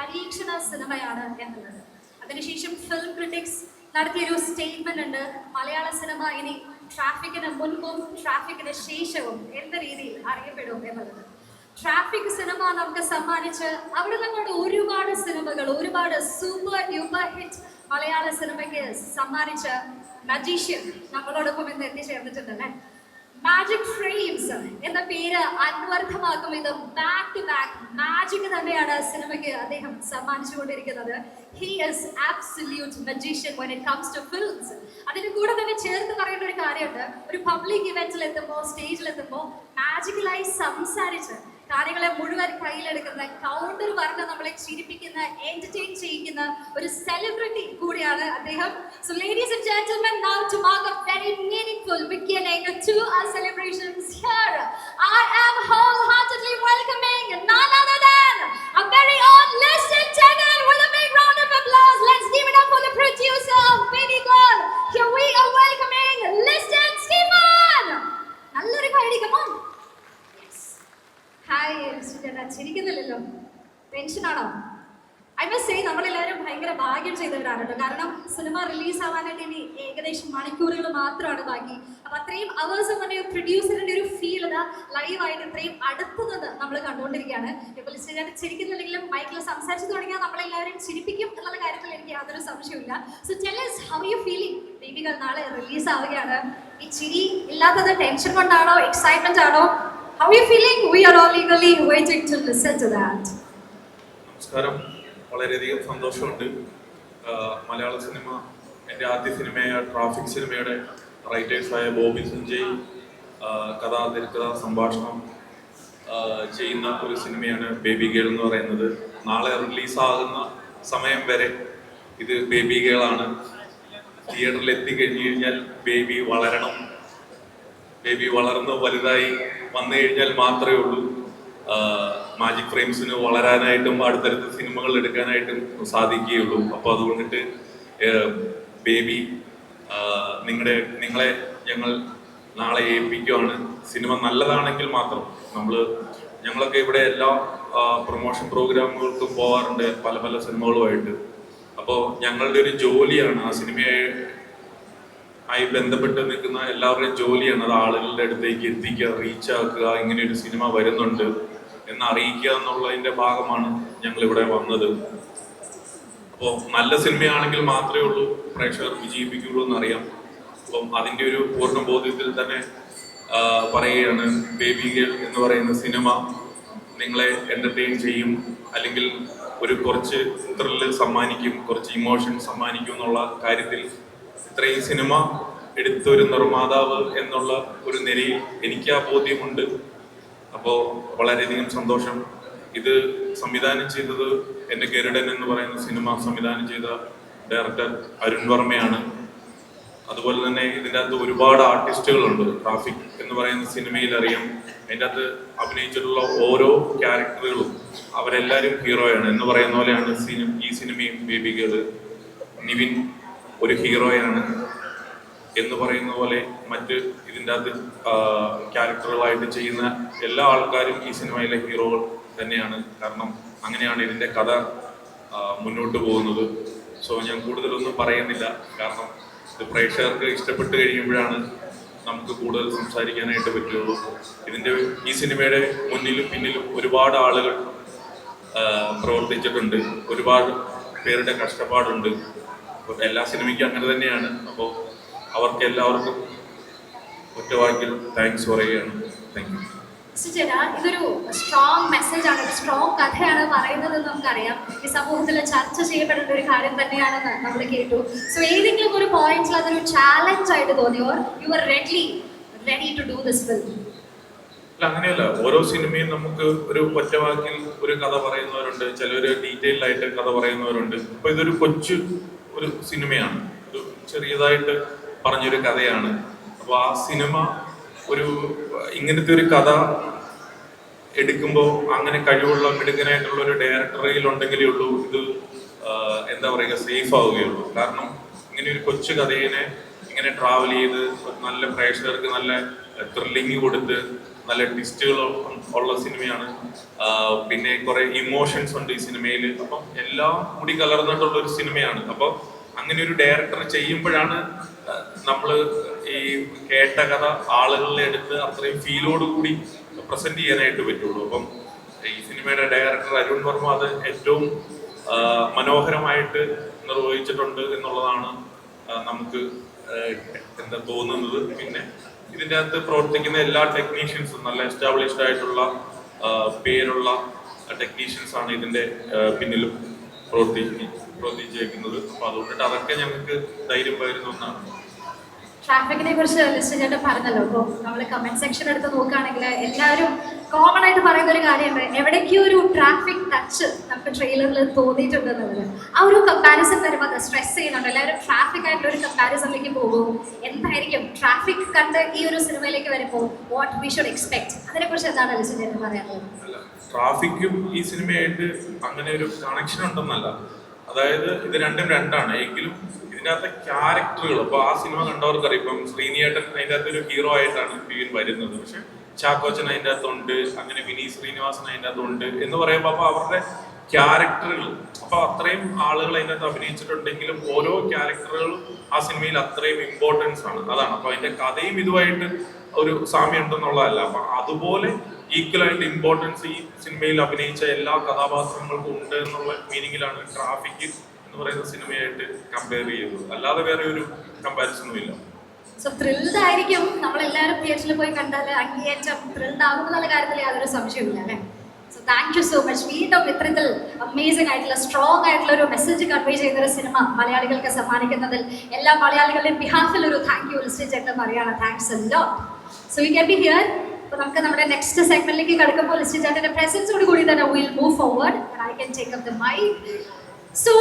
പരീക്ഷണ സിനിമയാണ് എന്നുള്ളത്. അതിനുശേഷം ഫിലിം ക്രിറ്റിക്സ് നടത്തിയൊരു സ്റ്റേറ്റ്മെന്റ് ഉണ്ട്, മലയാള സിനിമ ഇനി ട്രാഫിക്കിന് മുൻപും ട്രാഫിക്കിന് ശേഷവും എന്ന രീതിയിൽ അറിയപ്പെടും എന്നുള്ളത്. ട്രാഫിക് സിനിമ നമുക്ക് സമ്മാനിച്ച് അവിടെ നിന്നോട് ഒരുപാട് സിനിമകൾ, ഒരുപാട് സൂപ്പർ ഡ്യൂപ്പർ ഹിറ്റ് മലയാള സിനിമയ്ക്ക് സമ്മാനിച്ച മജീഷ്യൻ നമ്മളോടൊപ്പം ഇന്ന് എത്തിച്ചേർന്നിട്ടുണ്ടല്ലേ. മാജിക് ഫ്രെയിംസ് എന്ന പേര് അന്വർത്ഥമാക്കും വിധം ബാക്ക് ടു ബാക്ക് മാജിക് തന്നെയാണ് സിനിമയ്ക്ക് അദ്ദേഹം സമ്മാനിച്ചുകൊണ്ടിരിക്കുന്നത്. He is absolute magician when it comes to films. അതിന് കൂടെ തന്നെ ചേർത്ത് പറയേണ്ട ഒരു കാര്യമുണ്ട്, ഒരു പബ്ലിക് ഇവന്റിൽ എത്തുമ്പോൾ, സ്റ്റേജിൽ എത്തുമ്പോൾ മാജിക്കലായി സംസാരിച്ച് കാര്യങ്ങളെ മുഴുവൻ കയ്യിലെടുക്കുന്ന, കൗണ്ടർ പറഞ്ഞ് നമ്മളെ ചിരിപ്പിക്കുന്ന, എന്റർടൈൻ ചെയ്യിക്കുന്ന ഒരു സെലിബ്രിറ്റി കൂടിയാണ് അദ്ദേഹം. So ladies and gentlemen, now to mark a very meaningful beginning to our celebrations here, I am wholeheartedly welcoming none other than a very own Liston Tennant with a big round of applause. Let's give it up for the producer of Baby Girl. Here we are welcoming Liston Stephen. നല്ലൊരു കൈയടി, come on. Hi ചിരിക്കുന്നില്ലല്ലോ, ടെൻഷനാണോ? I must say നമ്മളെല്ലാവരും ഭയങ്കര ഭാഗ്യം ചെയ്തവരാണ് കേട്ടോ. കാരണം സിനിമ റിലീസ് ആവാനായിട്ട് ഇനി ഏകദേശം മണിക്കൂറുകൾ മാത്രമാണ് ബാക്കി. അപ്പം അത്രയും അവേഴ്സ് തന്നെ പ്രൊഡ്യൂസറിൻ്റെ ഒരു ഫീൽ ലൈവായിട്ട് ഇത്രയും അടുത്ത് നിന്ന് നമ്മൾ കണ്ടുകൊണ്ടിരിക്കുകയാണ്. ഇപ്പോൾ ചിരിക്കുന്നില്ലെങ്കിലും മൈക്കിൽ സംസാരിച്ചു തുടങ്ങിയാൽ നമ്മളെല്ലാവരും ചിരിപ്പിക്കും എന്നുള്ള കാര്യത്തിൽ എനിക്ക് യാതൊരു സംശയമില്ല. So tell us how you feeling? ബേബികൾ നാളെ റിലീസ് ആവുകയാണ്. ഈ ചിരി ഇല്ലാത്തത് ടെൻഷൻ കൊണ്ടാണോ, എക്സൈറ്റ്മെന്റ് ആണോ? How are you feeling? We are all eagerly waiting to listen to that. നമസ്കാരം, വളരെയധികം സന്തോഷമുണ്ട്. മലയാള സിനിമ, എൻ്റെ ആദ്യ സിനിമയായ ട്രാഫിക് സിനിമയുടെ റൈറ്റേഴ്സായ ബോബി സഞ്ജയ് കഥാ, തിരക്കഥ, സംഭാഷണം ചെയ്യുന്ന ഒരു സിനിമയാണ് ബേബി ഗേൾ എന്ന് പറയുന്നത്. നാളെ റിലീസാകുന്ന സമയം വരെ ഇത് ബേബി ഗേളാണ്. തിയേറ്ററിൽ എത്തിക്കഴിഞ്ഞു കഴിഞ്ഞാൽ ബേബി വളരണം, ബേബി വളർന്ന് വലുതായി വന്നു കഴിഞ്ഞാൽ മാത്രമേ ഉള്ളൂ മാജിക് ഫ്രെയിംസിന് വളരാനായിട്ടും അടുത്തടുത്ത സിനിമകൾ എടുക്കാനായിട്ടും സാധിക്കുകയുള്ളൂ. അപ്പോൾ അതുകൊണ്ടിട്ട് ബേബി നിങ്ങളെ ഞങ്ങൾ നാളെ ഏൽപ്പിക്കുകയാണ്. സിനിമ നല്ലതാണെങ്കിൽ മാത്രം. ഞങ്ങളൊക്കെ ഇവിടെ എല്ലാ പ്രൊമോഷൻ പ്രോഗ്രാമുകൾക്കും പോകാറുണ്ട്, പല പല സിനിമകളുമായിട്ട്. അപ്പോൾ ഞങ്ങളുടെ ഒരു ജോലിയാണ് ആ സിനിമയെ ആയി ബന്ധപ്പെട്ട് നിൽക്കുന്ന എല്ലാവരുടെയും ജോലിയാണ് അത് ആളുകളുടെ അടുത്തേക്ക് എത്തിക്കുക, റീച്ച് ആക്കുക, ഇങ്ങനെ ഒരു സിനിമ വരുന്നുണ്ട് എന്ന് അറിയിക്കുക എന്നുള്ളതിൻ്റെ ഭാഗമാണ് ഞങ്ങളിവിടെ വന്നത്. അപ്പോൾ നല്ല സിനിമയാണെങ്കിൽ മാത്രമേ ഉള്ളൂ പ്രേക്ഷകർ വിജയിപ്പിക്കുള്ളൂ എന്നറിയാം. അപ്പം അതിൻ്റെ ഒരു പൂർണ്ണ ബോധ്യത്തിൽ തന്നെ പറയുകയാണ്, ബേബി ഗേൾ എന്ന് പറയുന്ന സിനിമ നിങ്ങളെ എൻ്റർടൈൻ ചെയ്യും, അല്ലെങ്കിൽ കുറച്ച് ത്രില്ല് സമ്മാനിക്കും, കുറച്ച് ഇമോഷൻ സമ്മാനിക്കും എന്നുള്ള കാര്യത്തിൽ ഇത്രയും സിനിമ എടുത്തൊരു നിർമ്മാതാവ് എന്നുള്ള ഒരു നിലയിൽ എനിക്ക് ആ ബോധ്യമുണ്ട്. അപ്പോൾ വളരെയധികം സന്തോഷം. ഇത് സംവിധാനം ചെയ്തത് എൻ്റെ ഗരുഡൻ എന്ന് പറയുന്ന സിനിമ സംവിധാനം ചെയ്ത ഡയറക്ടർ അരുൺ വർമ്മയാണ്. അതുപോലെ തന്നെ ഇതിൻ്റെ അകത്ത് ഒരുപാട് ആർട്ടിസ്റ്റുകളുണ്ട്. ട്രാഫിക് എന്ന് പറയുന്ന സിനിമയിൽ അറിയാം, അതിൻ്റെ അകത്ത് അഭിനയിച്ചിട്ടുള്ള ഓരോ ക്യാരക്ടറുകളും അവരെല്ലാവരും ഹീറോയാണ് എന്ന് പറയുന്ന പോലെയാണ് ഈ സിനിമയും ബേബി ഗേൾ. നിവിൻ ഒരു ഹീറോയാണ് എന്ന് പറയുന്ന പോലെ മറ്റ് ഇതിൻ്റെ അകത്ത് ക്യാരക്ടറുകളായിട്ട് ചെയ്യുന്ന എല്ലാ ആൾക്കാരും ഈ സിനിമയിലെ ഹീറോകൾ തന്നെയാണ്. കാരണം അങ്ങനെയാണ് ഇതിൻ്റെ കഥ മുന്നോട്ട് പോകുന്നത്. സോ ഞാൻ കൂടുതലൊന്നും പറയുന്നില്ല, കാരണം ഇത് പ്രേക്ഷകർക്ക് ഇഷ്ടപ്പെട്ട് കഴിയുമ്പോഴാണ് നമുക്ക് കൂടുതൽ സംസാരിക്കാനായിട്ട് പറ്റുള്ളൂ. ഈ സിനിമയുടെ മുന്നിലും പിന്നിലും ഒരുപാട് ആളുകൾ പ്രവർത്തിച്ചിട്ടുണ്ട്, ഒരുപാട് പേരുടെ കഷ്ടപ്പാടുണ്ട്. എല്ലാ സിനിമയ്ക്കും അങ്ങനെ തന്നെയാണ്. അപ്പോൾ അവർക്ക് എല്ലാവർക്കും ഒറ്റവാക്കിൽ താങ്ക്സ് പറയുകയാണ്. Thank you. ഇതൊരു സ്ട്രോങ് മെസ്സേജ് ആണ്, ഒരു സ്ട്രോങ് കഥയാണ് പറയുന്നത് നമുക്കറിയാം. ഈ സമൂഹത്തിൽ ചർച്ച ചെയ്യപ്പെടേണ്ട ഒരു കാര്യം തന്നെയാണെന്ന് നമ്മൾ കേട്ടു. സോ ഏതെങ്കിലും ഒരു പോയിന്റിൽ അതൊരു ചാലഞ്ച് ആയിട്ട് തോന്നിയോ, you are ready to do this film? അല്ല, അങ്ങനെയല്ല. ഓരോ സിനിമയും നമുക്ക് ഒരു ഒറ്റവാക്കിൽ ഒരു കഥ പറയുന്നവരുണ്ട്, ചിലർ ഡീറ്റെയിൽഡ് ആയിട്ട് കഥ പറയുന്നവരുണ്ട്. അപ്പോൾ ഇതൊരു ഒരു സിനിമയാണ്, ഒരു ചെറിയതായിട്ട് പറഞ്ഞൊരു കഥയാണ്. അപ്പോൾ ആ സിനിമ ഇങ്ങനത്തെ ഒരു കഥ എടുക്കുമ്പോൾ അങ്ങനെ കഴിവുള്ള മിടുക്കനായിട്ടുള്ള ഒരു ഡയറക്ടറിൽ ഉണ്ടെങ്കിലേ ഉള്ളൂ ഇത് എന്താ പറയുക സേഫ് ആവുകയുള്ളൂ. കാരണം ഇങ്ങനെ ഒരു കൊച്ചു കഥയെ ഇങ്ങനെ ട്രാവൽ ചെയ്ത് നല്ല പ്രേക്ഷകർക്ക് നല്ല ത്രില്ലിങ് കൊടുത്ത് നല്ല ട്വിസ്റ്റുകൾ ഉള്ള സിനിമയാണ്. പിന്നെ കുറെ ഇമോഷൻസ് ഉണ്ട് ഈ സിനിമയിൽ. അപ്പം എല്ലാം കൂടി കലർന്നിട്ടുള്ള ഒരു സിനിമയാണ്. അപ്പം അങ്ങനെ ഒരു ഡയറക്ടർ ചെയ്യുമ്പോഴാണ് നമ്മൾ ഈ കേട്ട കഥ ആളുകളുടെ അടുത്ത് അത്രയും ഫീലോട് കൂടി പ്രസന്റ് ചെയ്യാനായിട്ട് പറ്റുള്ളൂ. അപ്പം ഈ സിനിമയുടെ ഡയറക്ടർ അരുൺ വർമ്മ അത് ഏറ്റവും മനോഹരമായിട്ട് നിർവഹിച്ചിട്ടുണ്ട് എന്നുള്ളതാണ് നമുക്ക് എന്താ തോന്നുന്നത്. പിന്നെ ഇതിൻ്റെ അകത്ത് പ്രവർത്തിക്കുന്ന എല്ലാ ടെക്നീഷ്യൻസും നല്ല എസ്റ്റാബ്ലിഷ്ഡ് ആയിട്ടുള്ള പേരുള്ള ടെക്നീഷ്യൻസ് ആണ് ഇതിൻ്റെ പിന്നിലും പ്രവർത്തിച്ചേക്കുന്നത്. അപ്പോൾ അതുകൊണ്ടിട്ട് അതൊക്കെ ഞങ്ങൾക്ക് ധൈര്യം പകരുന്ന ഒന്നാണ്. ട്രാഫിക്കിനെ കുറിച്ച് ലിസ്റ്റ് ചേട്ടൻ പറഞ്ഞല്ലോ. അപ്പോൾ നമ്മൾ കമന്റ് സെക്ഷൻ എടുത്ത് നോക്കുകയാണെങ്കിൽ എല്ലാവരും കോമൺ ആയിട്ട് പറയുന്ന ഒരു കാര്യമുണ്ട്, എവിടേക്കോ ഒരു ട്രാഫിക് ടച്ച് നമുക്ക് ട്രെയിലറിൽ തോന്നിയിട്ടുണ്ട് എന്നുള്ളത്. ആ ഒരു കമ്പാരിസൺ വരുമ്പോൾ അത് സ്ട്രെസ് ചെയ്യുന്നുണ്ട്. എല്ലാവരും ട്രാഫിക് ആയിട്ടുള്ള ഒരു കമ്പാരിസണിലേക്ക് പോകും. എന്തായിരിക്കും ട്രാഫിക് കണ്ട് ഈ ഒരു സിനിമയിലേക്ക് വരുമ്പോൾ വാട്ട് വി ഷുഡ് എക്സ്പെക്ട്, അതിനെക്കുറിച്ച് എന്താണ് ലിസ്റ്റ് ചേട്ടൻ പറയാനുള്ളത്? ട്രാഫിക്കും ഈ സിനിമയായിട്ട് അങ്ങനെ ഒരു കണക്ഷൻ ഉണ്ടെന്നല്ല. അതായത് ഇത് രണ്ടും രണ്ടാണ്. എങ്കിലും ഇതിനകത്തെ ക്യാരക്ടറുകൾ, അപ്പോൾ ആ സിനിമ കണ്ടവർക്കറിയാം. ഇപ്പം ശ്രീനിയേട്ടൻ അതിൻ്റെ അകത്തൊരു ഹീറോ ആയിട്ടാണ് പിവിൻ വരുന്നത്. പക്ഷെ ചാക്കോച്ചൻ അതിൻ്റെ അകത്തുണ്ട്, അങ്ങനെ വിനീത് ശ്രീനിവാസൻ അതിൻ്റെ അകത്തുണ്ട് എന്ന് പറയുമ്പോൾ അപ്പോൾ അവരുടെ ക്യാരക്ടറുകൾ, അപ്പോൾ അത്രയും ആളുകൾ അതിനകത്ത് അഭിനയിച്ചിട്ടുണ്ടെങ്കിലും ഓരോ ക്യാരക്ടറുകളും ആ സിനിമയിൽ അത്രയും ഇമ്പോർട്ടൻസ് ആണ്. അതാണ്. അപ്പോൾ അതിൻ്റെ കഥയും ഇതുമായിട്ട് ഒരു സാമ്യം ഉണ്ടെന്നുള്ളതല്ല. അപ്പം അതുപോലെ ഈക്വലായിട്ട് ഇമ്പോർട്ടൻസ് ഈ സിനിമയിൽ അഭിനയിച്ച എല്ലാ കഥാപാത്രങ്ങൾക്കും ഉണ്ട് എന്നുള്ള മീനിങ്ങിലാണ് ട്രാഫിക് എന്ന് പറയുന്ന സിനിമയായിട്ട് കമ്പയർ ചെയ്തത്. അല്ലാതെ വേറെ ഒരു കമ്പാരിസണും ഇല്ല. സോ ത്രിൽഡ് ആയിരിക്കും. നമ്മളെല്ലാവരും തിയേറ്ററിൽ പോയി കണ്ടാൽ അങ്ങേയറ്റം ത്രിൽഡ് ആകുമെന്നുള്ള കാര്യത്തിൽ യാതൊരു സംശയമില്ല അല്ലേ? So thank you so much. വീണ്ടും ഇത്തരത്തിൽ അമേസിംഗ് ആയിട്ടുള്ള സ്ട്രോങ് ആയിട്ടുള്ള ഒരു മെസ്സേജ് കൺവേ ചെയ്യുന്ന ഒരു സിനിമ മലയാളികൾക്ക് സമ്മാനിക്കുന്നതിൽ എല്ലാ മലയാളികളുടെയും ബിഹാഫിൽ ഒരു താങ്ക് യു ലിസ്റ്റ് ചേട്ടൻ പറയാണ്. Thanks a lot. So you can be here. അപ്പോൾ നമുക്ക് നമ്മുടെ നെക്സ്റ്റ് സെഗ്മെന്റിലേക്ക് കടക്കുമ്പോൾ ലിസ്റ്റ് ചേട്ടൻ്റെ പ്രസൻസോട് കൂടി തന്നെ will move forward. I can take up the mic. So